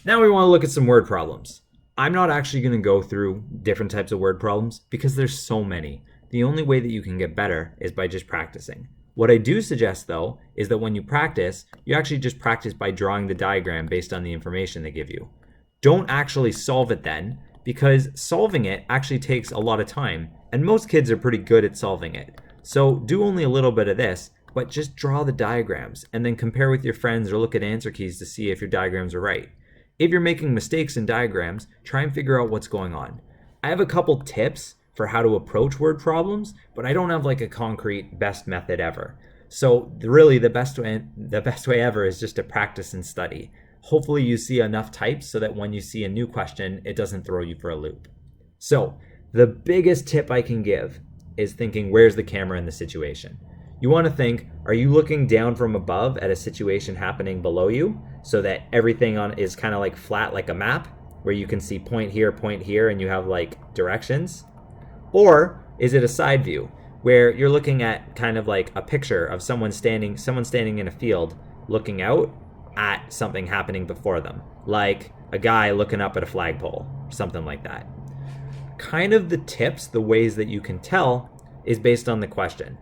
Now we want to look at some word problems. I'm not actually going to go through different types of word problems because there's so many. The only way that you can get better is by just practicing. What I do suggest though is that when you practice, you actually just practice by drawing the diagram based on the information they give you. Don't actually solve it then, because solving it actually takes a lot of time, and most kids are pretty good at solving it. So do only a little bit of this, but just draw the diagrams and then compare with your friends or look at answer keys to see if your diagrams are right. If you're making mistakes in diagrams, try and figure out what's going on. I have a couple tips for how to approach word problems, but I don't have like a concrete best method ever. So really the best way ever is just to practice and study. Hopefully you see enough types so that when you see a new question, it doesn't throw you for a loop. So the biggest tip I can give is thinking, where's the camera in the situation? You want to think, are you looking down from above at a situation happening below you so that everything on is kind of like flat like a map where you can see point here, and you have like directions? Or is it a side view where you're looking at kind of like a picture of someone standing in a field looking out at something happening before them, like a guy looking up at a flagpole, something like that. Kind of the tips, the ways that you can tell is based on the question.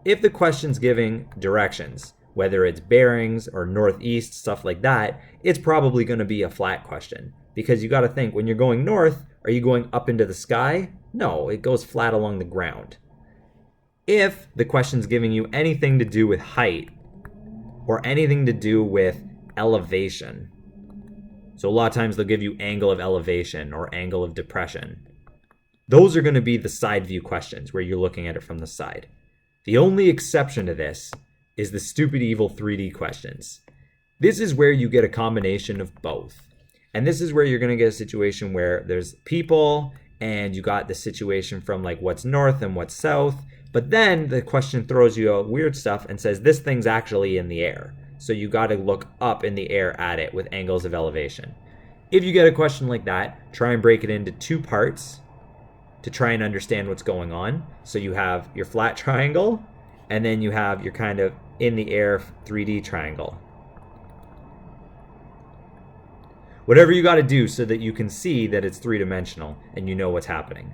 If the question's giving directions, whether it's bearings or northeast, stuff like that, it's probably going to be a flat question, because you got to think, when you're going north, are you going up into the sky? No, it goes flat along the ground. If the question's giving you anything to do with height or anything to do with elevation, so a lot of times they'll give you angle of elevation or angle of depression, those are going to be the side view questions where you're looking at it from the side. The only exception to this is the stupid evil 3D questions. This is where you get a combination of both. And this is where you're going to get a situation where there's people and you got the situation from like what's north and what's south, but then the question throws you out weird stuff and says this thing's actually in the air. So you got to look up in the air at it with angles of elevation. If you get a question like that, try and break it into two parts to try and understand what's going on. So you have your flat triangle, and then you have your kind of in the air 3D triangle. Whatever you got to do so that you can see that it's three-dimensional and you know what's happening.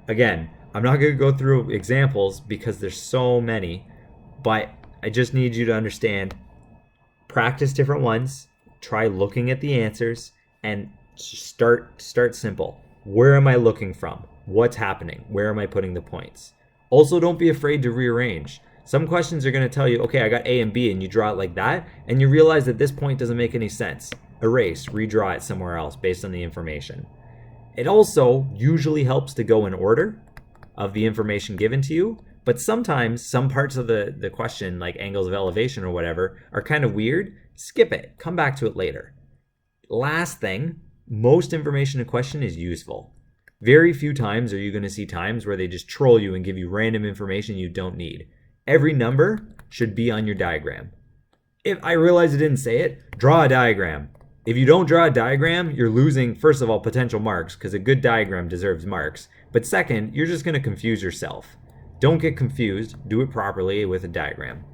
Again, I'm not going to go through examples because there's so many, but I just need you to understand, practice different ones, try looking at the answers, and start simple. Where am I looking from? What's happening? Where am I putting the points? Also, don't be afraid to rearrange. Some questions are going to tell you, okay, I got A and B, and you draw it like that, and you realize that this point doesn't make any sense. Erase, redraw it somewhere else based on the information. It also usually helps to go in order of the information given to you, but sometimes some parts of the question, like angles of elevation or whatever, are kind of weird. Skip it. Come back to it later. Last thing, most information in a question is useful. Very few times are you going to see times where they just troll you and give you random information you don't need. Every number should be on your diagram. If I realize I didn't say it, draw a diagram. If you don't draw a diagram, you're losing, first of all, potential marks, because a good diagram deserves marks. But second, you're just going to confuse yourself. Don't get confused. Do it properly with a diagram.